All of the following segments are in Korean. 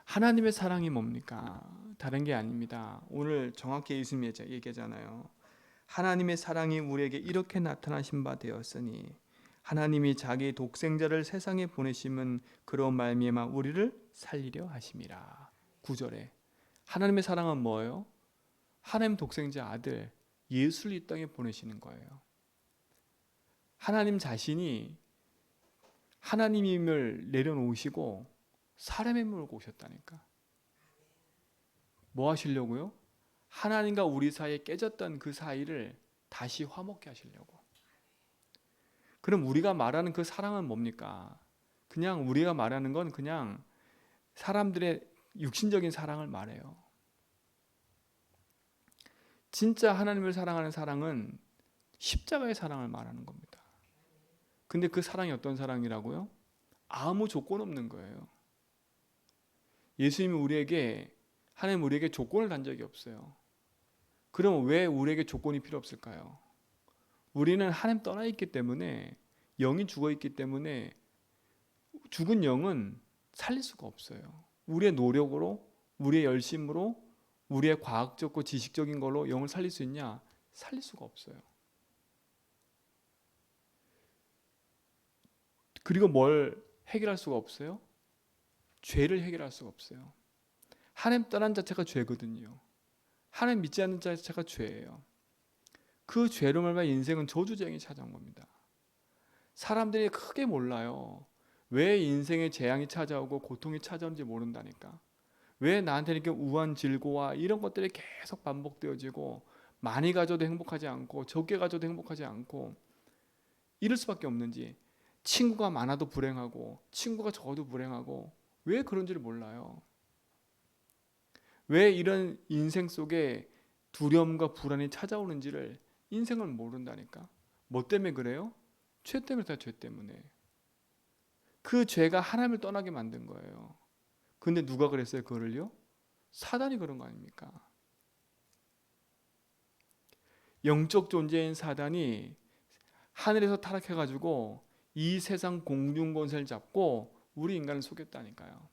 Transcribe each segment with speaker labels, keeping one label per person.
Speaker 1: 하나님의 사랑이 뭡니까? 다른 게 아닙니다. 오늘 정확히 예수님이 얘기하잖아요. 하나님의 사랑이 우리에게 이렇게 나타나신 바 되었으니 하나님이 자기 독생자를 세상에 보내심은 그런 말미암아 우리를 살리려 하심이라. 9절에 하나님의 사랑은 뭐예요? 하나님 독생자 아들 예수를 이 땅에 보내시는 거예요. 하나님 자신이 하나님임을 내려놓으시고 사람의 몸을 오셨다니까. 뭐 하시려고요? 하나님과 우리 사이에 깨졌던 그 사이를 다시 화목케 하시려고. 그럼 우리가 말하는 그 사랑은 뭡니까? 그냥 우리가 말하는 건 그냥 사람들의 육신적인 사랑을 말해요. 진짜 하나님을 사랑하는 사랑은 십자가의 사랑을 말하는 겁니다. 근데 그 사랑이 어떤 사랑이라고요? 아무 조건 없는 거예요. 예수님이 하나님 우리에게 조건을 단 적이 없어요. 그럼 왜 우리에게 조건이 필요 없을까요? 우리는 하나님 떠나 있기 때문에, 영이 죽어 있기 때문에 죽은 영은 살릴 수가 없어요. 우리의 노력으로, 우리의 열심으로, 우리의 과학적고 지식적인 걸로 영을 살릴 수 있냐? 살릴 수가 없어요. 그리고 뭘 해결할 수가 없어요? 죄를 해결할 수가 없어요. 하나님 떠난 자체가 죄거든요. 하나님 믿지 않는 자체가 죄예요. 그 죄로 말미암아 인생은 저주재앙이 찾아온 겁니다. 사람들이 크게 몰라요. 왜 인생에 재앙이 찾아오고 고통이 찾아오는지 모른다니까. 왜 나한테 이렇게 우한 질고와 이런 것들이 계속 반복되어지고 많이 가져도 행복하지 않고 적게 가져도 행복하지 않고 이럴 수밖에 없는지, 친구가 많아도 불행하고 친구가 적어도 불행하고 왜 그런지를 몰라요. 왜 이런 인생 속에 두려움과 불안이 찾아오는지를 인생을 모른다니까. 뭐 때문에 그래요? 죄 때문에. 다 죄 때문에. 그 죄가 하나님을 떠나게 만든 거예요. 근데 누가 그랬어요? 그거를요? 사단이 그런 거 아닙니까? 영적 존재인 사단이 하늘에서 타락해가지고 이 세상 공중 권세를 잡고 우리 인간을 속였다니까요.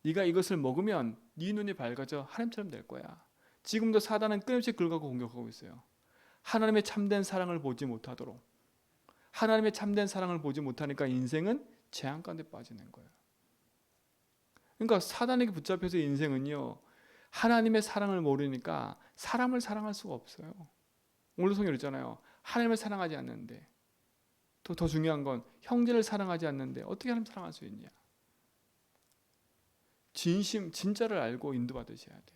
Speaker 1: 네가 이것을 먹으면 네 눈이 밝아져 하나님처럼 될 거야. 지금도 사단은 끊임없이 긁어가고 공격하고 있어요. 하나님의 참된 사랑을 보지 못하도록. 하나님의 참된 사랑을 보지 못하니까 인생은 재앙 가운데 빠지는 거예요. 그러니까 사단에게 붙잡혀서 인생은요, 하나님의 사랑을 모르니까 사람을 사랑할 수가 없어요. 오늘 성경 있잖아요. 하나님을 사랑하지 않는데, 또 더 중요한 건 형제를 사랑하지 않는데 어떻게 하나님 사랑할 수 있냐? 진짜를 알고 인도받으셔야 돼.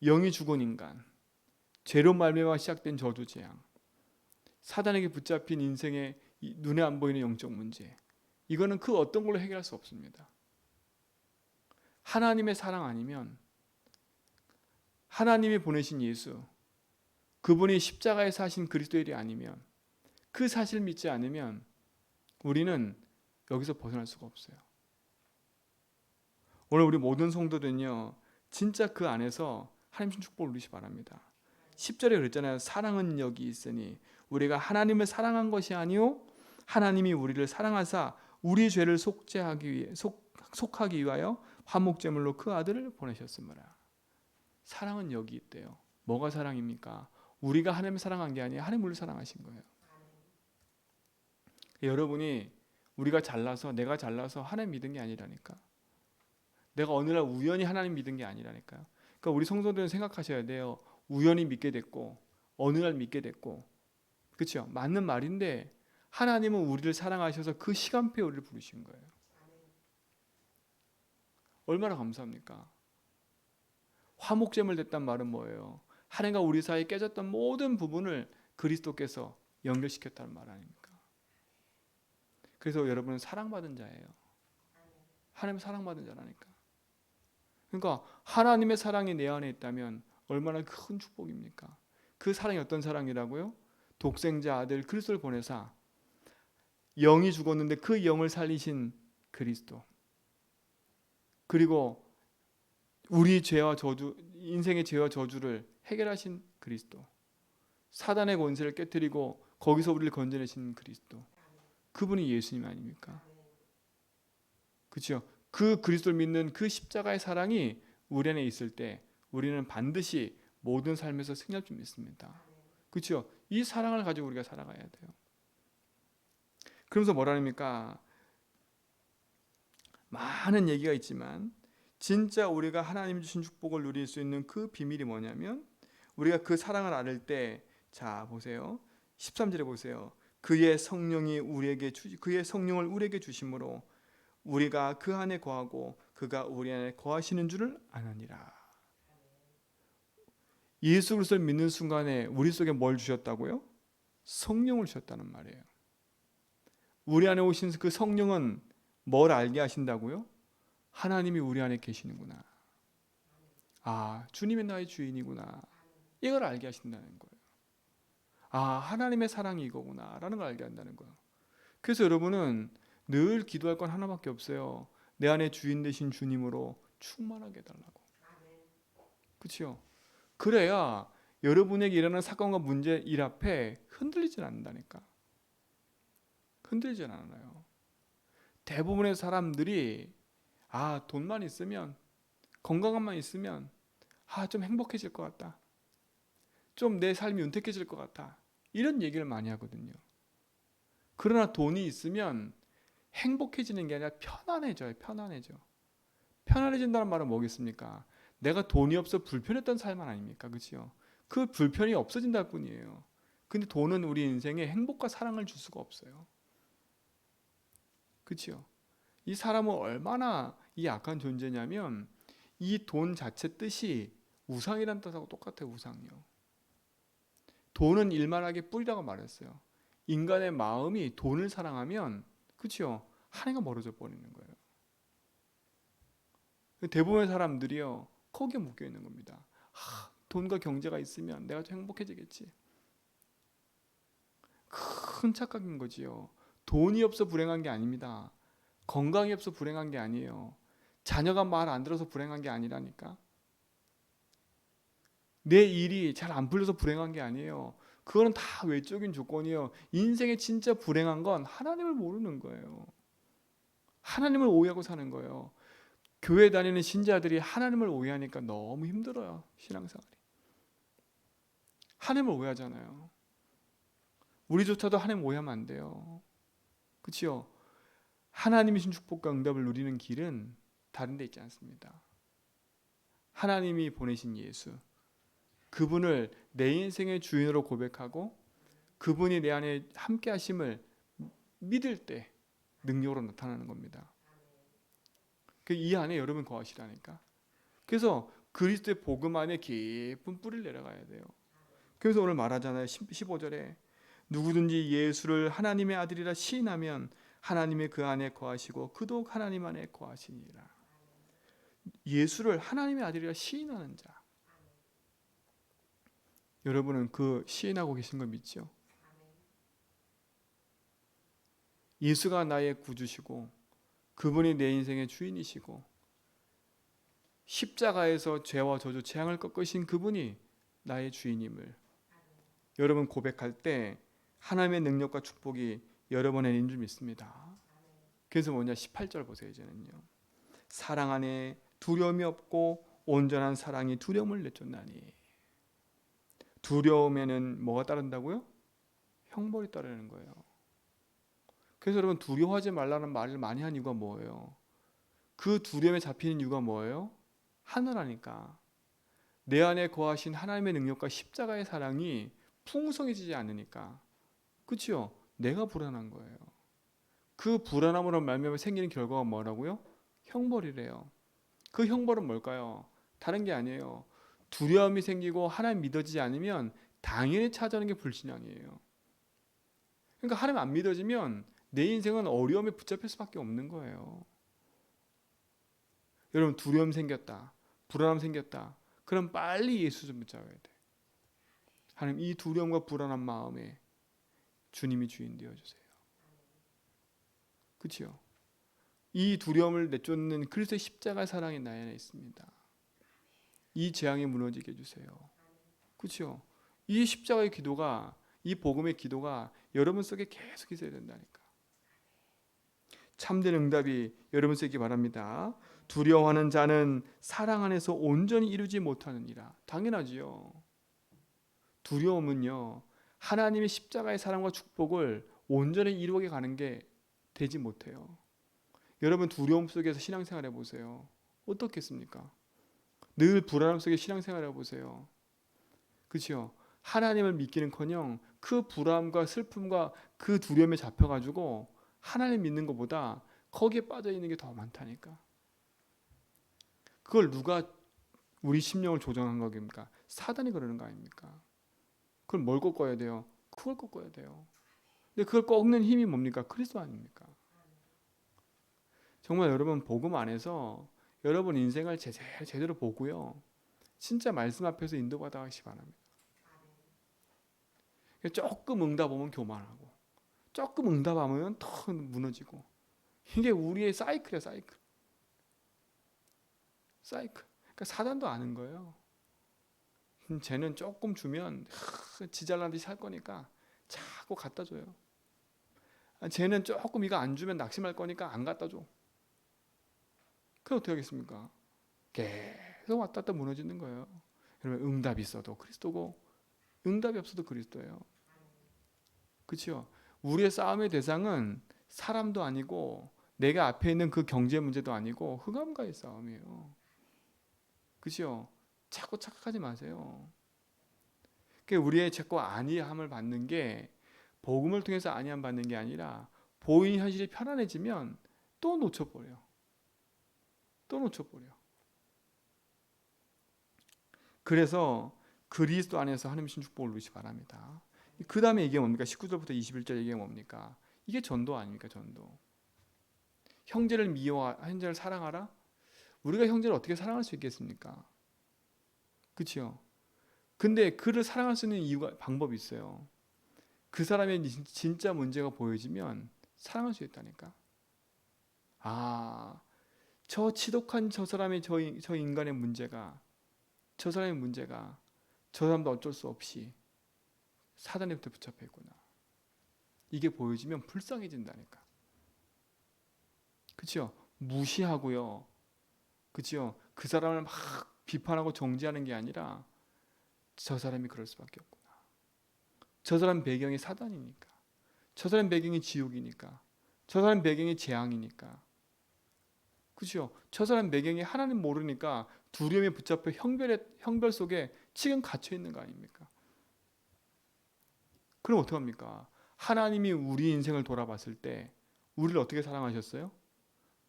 Speaker 1: 영이 죽은 인간, 죄로 말미암아 시작된 저주 재앙, 사단에게 붙잡힌 인생의 눈에 안 보이는 영적 문제, 이거는 그 어떤 걸로 해결할 수 없습니다. 하나님의 사랑 아니면, 하나님이 보내신 예수, 그분이 십자가에 사신 그리스도 일이 아니면, 그 사실 믿지 않으면 우리는 여기서 벗어날 수가 없어요. 오늘 우리 모든 성도들은요, 진짜 그 안에서 하나님 축복을 누리시 바랍니다. 10절에 그랬잖아요. 사랑은 여기 있으니 우리가 하나님을 사랑한 것이 아니요 하나님이 우리를 사랑하사 우리 죄를 속하기 위하여 화목제물로 그 아들을 보내셨습니다. 사랑은 여기 있대요. 뭐가 사랑입니까? 우리가 하나님을 사랑한 게 아니에요. 하나님 우리를 사랑하신 거예요. 여러분이 우리가 잘나서, 내가 잘나서 하나님 믿은 게 아니라니까. 내가 어느 날 우연히 하나님 믿은 게 아니라니까요. 그러니까 우리 성도들은 생각하셔야 돼요. 우연히 믿게 됐고 어느 날 믿게 됐고, 그렇죠? 맞는 말인데 하나님은 우리를 사랑하셔서 그 시간표에 우리를 부르신 거예요. 얼마나 감사합니까? 화목제물 됐단 말은 뭐예요? 하나님과 우리 사이에 깨졌던 모든 부분을 그리스도께서 연결시켰다는 말 아닙니까? 그래서 여러분은 사랑받은 자예요. 하나님 사랑받은 자라니까. 그러니까 하나님의 사랑이 내 안에 있다면 얼마나 큰 축복입니까? 그 사랑이 어떤 사랑이라고요? 독생자 아들 그리스도를 보내사 영이 죽었는데 그 영을 살리신 그리스도, 그리고 우리 죄와 저주, 인생의 죄와 저주를 해결하신 그리스도, 사단의 권세를 깨뜨리고 거기서 우리를 건져내신 그리스도, 그분이 예수님 아닙니까? 그렇죠? 그 그리스도를 믿는 그 십자가의 사랑이 우리 안에 있을 때 우리는 반드시 모든 삶에서 승리할 줄 믿습니다. 그렇죠? 이 사랑을 가지고 우리가 살아가야 돼요. 그러면서 뭐라니까 많은 얘기가 있지만 진짜 우리가 하나님 주신 축복을 누릴 수 있는 그 비밀이 뭐냐면 우리가 그 사랑을 알을 때 자 보세요. 13절에 보세요. 그의 성령을 우리에게 주심으로 우리가 그 안에 거하고 그가 우리 안에 거하시는 줄을 아느니라. 예수 그리스도를 믿는 순간에 우리 속에 뭘 주셨다고요? 성령을 주셨다는 말이에요. 우리 안에 오신 그 성령은 뭘 알게 하신다고요? 하나님이 우리 안에 계시는구나. 아, 주님이 나의 주인이구나. 이걸 알게 하신다는 거예요. 아, 하나님의 사랑이 이거구나 라는 걸 알게 한다는 거예요. 그래서 여러분은 늘 기도할 건 하나밖에 없어요. 내 안에 주인 되신 주님으로 충만하게 해달라고. 그렇죠? 그래야 여러분에게 일어나는 사건과 문제 일 앞에 흔들리진 않는다니까. 흔들리진 않아요. 대부분의 사람들이 돈만 있으면, 건강함만 있으면 좀 행복해질 것 같다. 좀 내 삶이 윤택해질 것 같아. 이런 얘기를 많이 하거든요. 그러나 돈이 있으면 행복해지는 게 아니라 편안해져요. 편안해진다는 말은 뭐겠습니까? 내가 돈이 없어 불편했던 삶은 아닙니까? 그렇죠? 그 불편이 없어진다 뿐이에요. 근데 돈은 우리 인생에 행복과 사랑을 줄 수가 없어요. 그렇죠? 이 사람은 얼마나 이 악한 존재냐면 이 돈 자체 뜻이 우상이란 뜻하고 똑같아요. 우상이요. 돈은 일만하게 뿌리라고 말했어요. 인간의 마음이 돈을 사랑하면 그렇죠? 하나님과 멀어져 버리는 거예요. 대부분의 사람들이요 거기에 묶여 있는 겁니다. 돈과 경제가 있으면 내가 좀 행복해지겠지. 큰 착각인 거지요. 돈이 없어 불행한 게 아닙니다. 건강이 없어 불행한 게 아니에요. 자녀가 말 안 들어서 불행한 게 아니라니까. 내 일이 잘 안 풀려서 불행한 게 아니에요. 그거는 다 외적인 조건이에요. 인생에 진짜 불행한 건 하나님을 모르는 거예요. 하나님을 오해하고 사는 거예요. 교회 다니는 신자들이 하나님을 오해하니까 너무 힘들어요. 신앙생활이. 하나님을 오해하잖아요. 우리조차도 하나님 오해하면 안 돼요. 그렇죠? 하나님이 신 축복과 응답을 누리는 길은 다른 데 있지 않습니다. 하나님이 보내신 예수, 그분을 내 인생의 주인으로 고백하고 그분이 내 안에 함께 하심을 믿을 때 능력으로 나타나는 겁니다. 이 안에 여러분 거하시라니까. 그래서 그리스도의 복음 안에 깊은 뿌리를 내려가야 돼요. 그래서 오늘 말하잖아요. 15절에 누구든지 예수를 하나님의 아들이라 시인하면 하나님의 그 안에 거하시고 그도 하나님 안에 거하시니라. 예수를 하나님의 아들이라 시인하는 자. 여러분은 그 시인하고 계신 거 믿죠? 예수가 나의 구주시고 그분이 내 인생의 주인이시고 십자가에서 죄와 저주 재앙을 꺾으신 그분이 나의 주인임을 여러분 고백할 때 하나님의 능력과 축복이 여러분의 있는 줄 믿습니다. 그래서 뭐냐 18절 보세요. 이제는요. 사랑 안에 두려움이 없고 온전한 사랑이 두려움을 내쫓나니. 두려움에는 뭐가 따른다고요? 형벌이 따르는 거예요. 그래서 여러분 두려워하지 말라는 말을 많이 한 이유가 뭐예요? 그 두려움에 잡히는 이유가 뭐예요? 하늘하니까. 내 안에 거하신 하나님의 능력과 십자가의 사랑이 풍성해지지 않으니까. 그렇죠? 내가 불안한 거예요. 그 불안함으로 말미암아 생기는 결과가 뭐라고요? 형벌이래요. 그 형벌은 뭘까요? 다른 게 아니에요. 두려움이 생기고 하나님 믿어지지 않으면 당연히 찾아오는 게 불신앙이에요. 그러니까 하나님 안 믿어지면 내 인생은 어려움에 붙잡힐 수밖에 없는 거예요. 여러분 두려움 생겼다. 불안함 생겼다. 그럼 빨리 예수 좀 붙잡아야 돼. 하나님 이 두려움과 불안한 마음에 주님이 주인 되어주세요. 그렇죠? 이 두려움을 내쫓는 그리스도의 십자가 사랑이 나의 안에 있습니다. 이 재앙이 무너지게 해주세요. 그렇죠? 이 십자가의 기도가 이 복음의 기도가 여러분 속에 계속 있어야 된다니까. 참된 응답이 여러분 쓰기 바랍니다. 두려워하는 자는 사랑 안에서 온전히 이루지 못하느니라. 당연하지요. 두려움은요, 하나님의 십자가의 사랑과 축복을 온전히 이루게 가는 게 되지 못해요. 여러분 두려움 속에서 신앙생활 해보세요. 어떻겠습니까? 늘 불안함 속에 신앙생활 해보세요. 그렇죠? 하나님을 믿기는커녕 그 불안과 슬픔과 그 두려움에 잡혀가지고 하나님 믿는 것보다 거기에 빠져 있는 게 더 많다니까. 그걸 누가 우리 심령을 조정한 겁니까? 사단이 그러는 거 아닙니까? 그걸 뭘 꺾어야 돼요? 그걸 꺾어야 돼요. 근데 그걸 꺾는 힘이 뭡니까? 그리스도 아닙니까? 정말 여러분 복음 안에서 여러분 인생을 제대로 보고요. 진짜 말씀 앞에서 인도받아 가시기 바랍니다. 조금 응답 오면 교만하고 조금 응답하면 더 무너지고 이게 우리의 사이클이야 사이클. 그러니까 사단도 아는 거예요. 쟤는 조금 주면 지 잘난 듯이 살 거니까 자꾸 갖다 줘요. 쟤는 조금 이거 안 주면 낙심할 거니까 안 갖다 줘. 그럼 어떻게 하겠습니까? 계속 왔다 갔다 무너지는 거예요. 여러분 응답이 있어도 그리스도고 응답이 없어도 그리스도예요. 그렇죠? 우리의 싸움의 대상은 사람도 아니고 내가 앞에 있는 그 경제 문제도 아니고 흑암과의 싸움이에요. 그렇죠? 자꾸 착각하지 마세요. 우리의 자꾸 안위함을 받는 게 복음을 통해서 안위함 받는 게 아니라 보이는 현실이 편안해지면 또 놓쳐버려. 그래서 그리스도 안에서 하나님의 축복을 누리시 바랍니다. 그 다음에 이게 뭡니까? 19절부터 21절 이게 뭡니까? 이게 전도 아닙니까? 전도. 형제를 형제를 사랑하라? 우리가 형제를 어떻게 사랑할 수 있겠습니까? 그렇죠? 근데 그를 사랑할 수 있는 방법이 있어요. 그 사람의 진짜 문제가 보여지면 사랑할 수 있다니까. 저 지독한 저 사람의 저 인간의 문제가 저 사람도 어쩔 수 없이 사단에부터 붙잡혀 있구나. 이게 보여지면 불쌍해진다니까. 그렇죠? 무시하고요. 그렇죠? 그 사람을 막 비판하고 정죄하는 게 아니라 저 사람이 그럴 수밖에 없구나. 저 사람 배경이 사단이니까. 저 사람 배경이 지옥이니까. 저 사람 배경이 재앙이니까. 그렇죠? 저 사람 배경이 하나님 모르니까 두려움에 붙잡혀 형별 속에 지금 갇혀 있는 거 아닙니까? 그럼 어떡합니까? 하나님이 우리 인생을 돌아봤을 때 우리를 어떻게 사랑하셨어요?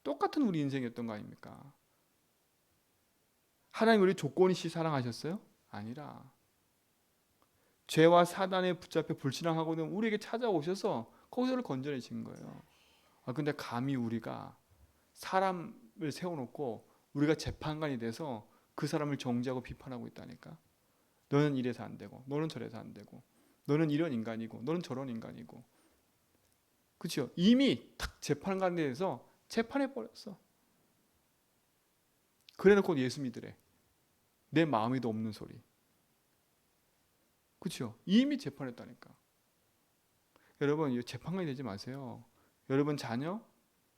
Speaker 1: 똑같은 우리 인생이었던 거 아닙니까? 하나님 우리 조건 없이 사랑하셨어요? 아니라 죄와 사단에 붙잡혀 불신앙하고는 우리에게 찾아오셔서 거기서를 건져내신 거예요. 근데 감히 우리가 사람을 세워놓고 우리가 재판관이 돼서 그 사람을 정죄하고 비판하고 있다니까. 너는 이래서 안 되고 너는 저래서 안 되고 너는 이런 인간이고 너는 저런 인간이고. 그렇죠? 이미 탁 재판관에 대해서 재판해 버렸어. 그래놓고 예수 믿으래. 내 마음에도 없는 소리. 그렇죠? 이미 재판했다니까. 여러분 재판관이 되지 마세요. 여러분 자녀,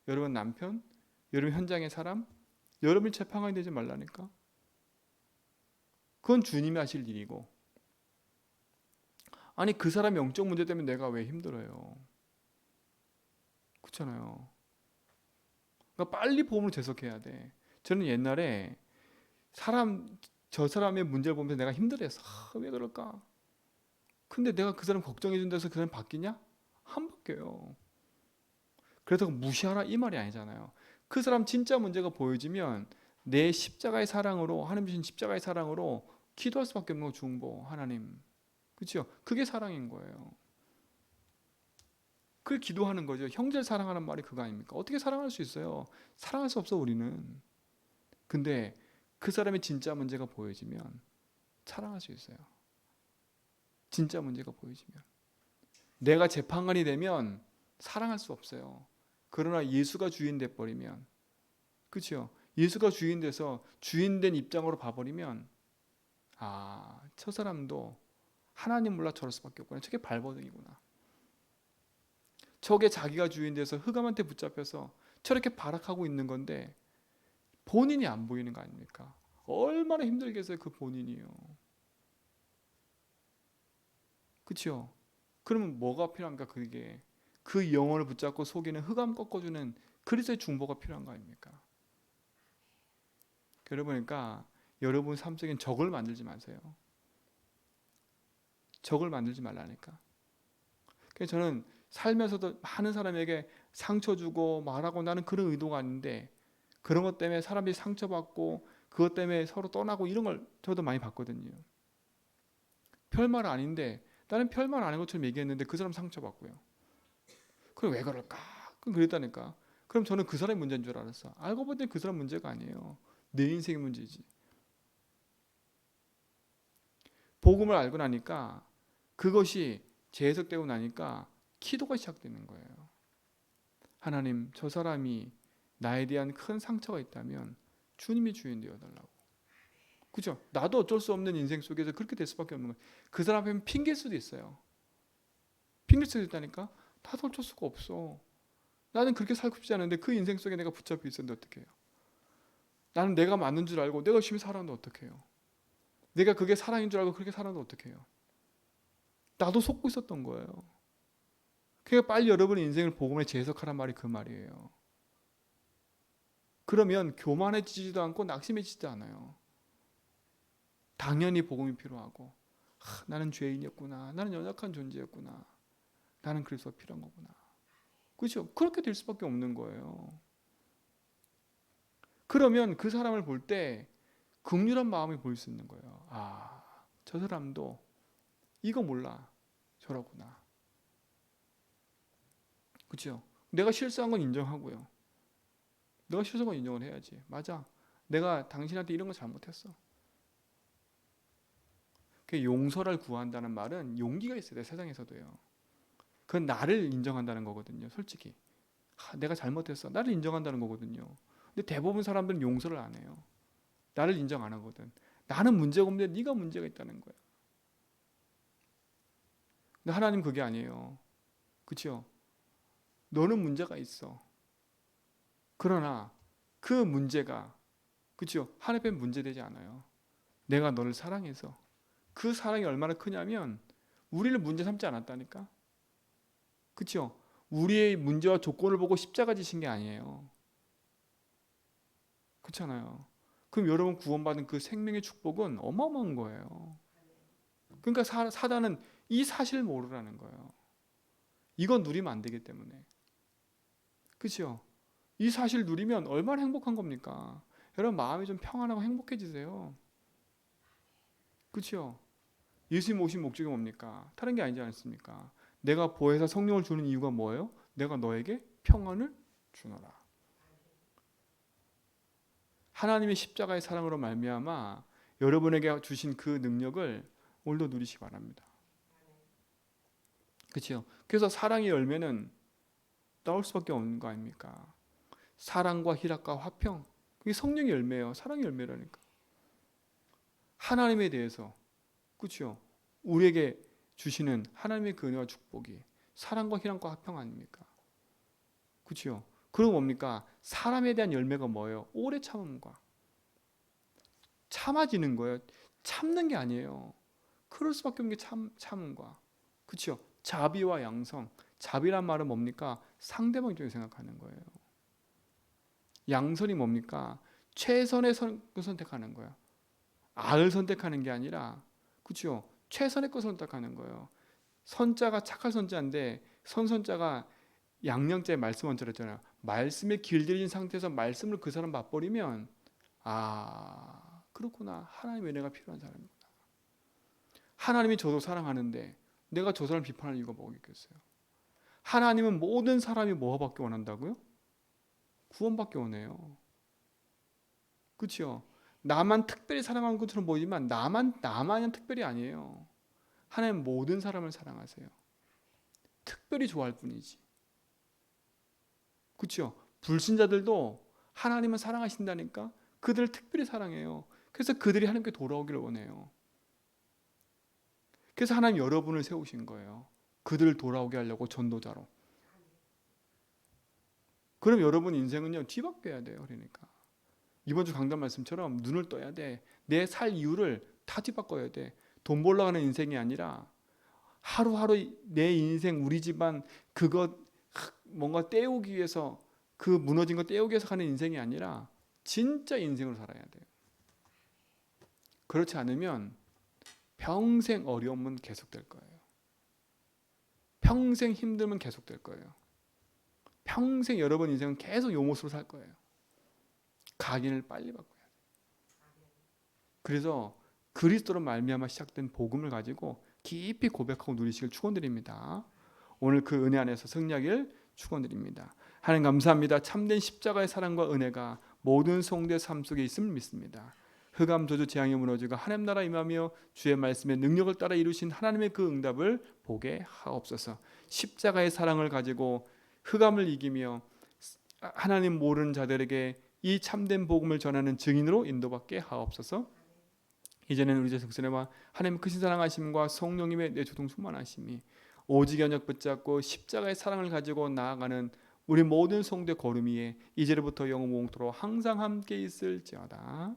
Speaker 1: 여러분 남편, 여러분 현장의 사람, 여러분이 재판관이 되지 말라니까. 그건 주님이 하실 일이고. 아니 그 사람의 영적 문제 때문에 내가 왜 힘들어요? 그렇잖아요. 그러니까 빨리 복음을 재석해야 돼. 저는 옛날에 저 사람의 문제를 보면서 내가 힘들어했어. 왜 그럴까? 근데 내가 그 사람 걱정해 준다고 해서 그 사람 바뀌냐? 안 바뀌어요. 그래서 무시하라 이 말이 아니잖아요. 그 사람 진짜 문제가 보여지면 내 십자가의 사랑으로 하나님 주신 십자가의 사랑으로 기도할 수밖에 없는 거 중보 하나님. 그렇죠? 그게 사랑인 거예요. 그게 기도하는 거죠. 형제를 사랑하는 말이 그거 아닙니까? 어떻게 사랑할 수 있어요? 사랑할 수 없어 우리는. 근데 그 사람의 진짜 문제가 보여지면 사랑할 수 있어요. 진짜 문제가 보여지면. 내가 재판관이 되면 사랑할 수 없어요. 그러나 예수가 주인 돼 버리면, 그렇죠? 예수가 주인 돼서 주인된 입장으로 봐버리면 저 사람도 하나님 몰라 저럴 수밖에 없구나. 저게 발버둥이구나. 저게 자기가 주인 돼서 흑암한테 붙잡혀서 저렇게 발악하고 있는 건데 본인이 안 보이는 거 아닙니까? 얼마나 힘들겠어요, 그 본인이요. 그렇죠? 그러면 뭐가 필요한가? 그게 그 영혼을 붙잡고 속이는 흑암 꺾어주는 그리스도의 중보가 필요한 거 아닙니까? 그러니까 여러분 삶 속엔 적을 만들지 마세요. 적을 만들지 말라니까. 그래서 저는 살면서도 많은 사람에게 상처 주고 말하고 나는 그런 의도가 아닌데 그런 것 때문에 사람들이 상처받고 그것 때문에 서로 떠나고 이런 걸 저도 많이 봤거든요. 별말 아닌데 나는 별말 아닌 것처럼 얘기했는데 그 사람 상처받고요. 그럼 왜 그럴까? 그럼 그랬다니까. 그럼 저는 그 사람의 문제인 줄 알았어. 알고 보니 그 사람 문제가 아니에요. 내 인생의 문제지. 복음을 알고 나니까 그것이 재해석되고 나니까 기도가 시작되는 거예요. 하나님, 저 사람이 나에 대한 큰 상처가 있다면 주님이 주인 되어달라고. 그죠? 나도 어쩔 수 없는 인생 속에서 그렇게 될 수밖에 없는 거예요. 그 사람 앞에는 핑계일 수도 있어요. 핑계일 수도 있다니까? 나도 어쩔 수가 없어. 나는 그렇게 살고 싶지 않은데 그 인생 속에 내가 붙잡혀 있었는데 어떡해요? 나는 내가 맞는 줄 알고 내가 열심히 살았는데 어떡해요? 내가 그게 사랑인 줄 알고 그렇게 살았는데 어떡해요? 나도 속고 있었던 거예요. 그러니까 빨리 여러분의 인생을 복음에 재해석하란 말이 그 말이에요. 그러면 교만해지지도 않고 낙심해지지도 않아요. 당연히 복음이 필요하고 나는 죄인이었구나. 나는 연약한 존재였구나. 나는 그래서 필요한 거구나. 그렇죠? 그렇게 될 수밖에 없는 거예요. 그러면 그 사람을 볼 때 긍휼한 마음이 보일 수 있는 거예요. 아, 저 사람도 이거 몰라. 저러구나. 그렇죠? 내가 실수한 건 인정하고요. 내가 실수한 건 인정을 해야지. 맞아. 내가 당신한테 이런 거 잘못했어. 그 용서를 구한다는 말은 용기가 있어야 돼, 세상에서도요. 그건 나를 인정한다는 거거든요. 솔직히. 내가 잘못했어. 나를 인정한다는 거거든요. 근데 대부분 사람들은 용서를 안 해요. 나를 인정 안 하거든. 나는 문제가 없는데 네가 문제가 있다는 거야. 근데 하나님 그게 아니에요. 그렇죠? 너는 문제가 있어. 그러나 그 문제가 그렇죠? 하나님 앞에 문제되지 않아요. 내가 너를 사랑해서 그 사랑이 얼마나 크냐면 우리를 문제 삼지 않았다니까. 그렇죠? 우리의 문제와 조건을 보고 십자가 지신 게 아니에요. 그렇잖아요. 그럼 여러분 구원받은 그 생명의 축복은 어마어마한 거예요. 그러니까 사단은 이 사실을 모르라는 거예요. 이건 누리면 안 되기 때문에. 그렇죠? 이 사실 누리면 얼마나 행복한 겁니까? 여러분 마음이 좀 평안하고 행복해지세요. 그렇죠? 예수님 오신 목적이 뭡니까? 다른 게 아니지 않습니까? 내가 보혜사 성령을 주는 이유가 뭐예요? 내가 너에게 평안을 주노라. 하나님의 십자가의 사랑으로 말미암아 여러분에게 주신 그 능력을 오늘도 누리시기 바랍니다. 그렇죠? 그래서 사랑의 열매는 나올 수밖에 없는 거 아닙니까? 사랑과 희락과 화평. 그게 성령의 열매예요. 사랑의 열매라니까. 하나님에 대해서 그렇죠? 우리에게 주시는 하나님의 그 은혜와 축복이 사랑과 희락과 화평 아닙니까? 그렇죠? 그리고 뭡니까? 사람에 대한 열매가 뭐예요? 오래 참음과 참아지는 거예요. 참는 게 아니에요. 그럴 수밖에 없는 게 참음과 그렇죠? 자비와 양성. 자비란 말은 뭡니까? 상대방 쪽에 생각하는 거예요. 양선이 뭡니까? 최선의 선택하는 거예요. 악을 선택하는 게 아니라 그렇죠? 최선의 것을 선택하는 거예요. 선자가 착할 선자인데 선자가 양령자의 말씀 원자로 했잖아요. 말씀에 길들인 상태에서 말씀을 그 사람 맛버리면 아 그렇구나. 하나님의 은혜가 필요한 사람이구나. 하나님이 저도 사랑하는데 내가 저 사람 비판할 이유가 뭐겠어요? 하나님은 모든 사람이 뭐 받기 원한다고요? 구원받기 원해요. 그렇죠? 나만 특별히 사랑하는 것처럼 보이지만 나만은 특별히 아니에요. 하나님 모든 사람을 사랑하세요. 특별히 좋아할 뿐이지. 그렇죠? 불신자들도 하나님은 사랑하신다니까 그들을 특별히 사랑해요. 그래서 그들이 하나님께 돌아오기를 원해요. 그래서 하나님 여러분을 세우신 거예요. 그들을 돌아오게 하려고 전도자로. 그럼 여러분 인생은요 뒤바뀌어야 돼요. 그러니까 이번 주 강단 말씀처럼 눈을 떠야 돼. 내 살 이유를 다 뒤바꿔야 돼. 돈 벌러 가는 인생이 아니라 하루하루 내 인생, 우리 집안 그것 뭔가 떼우기 위해서, 그 무너진 거 떼우기 위해서 가는 인생이 아니라 진짜 인생으로 살아야 돼요. 그렇지 않으면 평생 어려움은 계속될 거예요. 평생 힘듦은 계속될 거예요. 평생 여러분 인생은 계속 요 모습으로 살 거예요. 각인을 빨리 바꿔야 돼요. 그래서 그리스도로 말미암아 시작된 복음을 가지고 깊이 고백하고 누리시길 축원드립니다. 오늘 그 은혜 안에서 승리하길 축원드립니다. 하나님 감사합니다. 참된 십자가의 사랑과 은혜가 모든 성도의 삶 속에 있음을 믿습니다. 흑암 저주 재앙이 무너지고 하나님 나라 임하며 주의 말씀의 능력을 따라 이루신 하나님의 그 응답을 보게 하옵소서. 십자가의 사랑을 가지고 흑암을 이기며 하나님 모르는 자들에게 이 참된 복음을 전하는 증인으로 인도받게 하옵소서. 이제는 우리 주 성령과 하나님의 크신 사랑하심과 성령님의 내주동 충만하심이 오직 연약 붙잡고 십자가의 사랑을 가지고 나아가는 우리 모든 성도의 걸음 위에 이제부터 영원토록 항상 함께 있을지어다.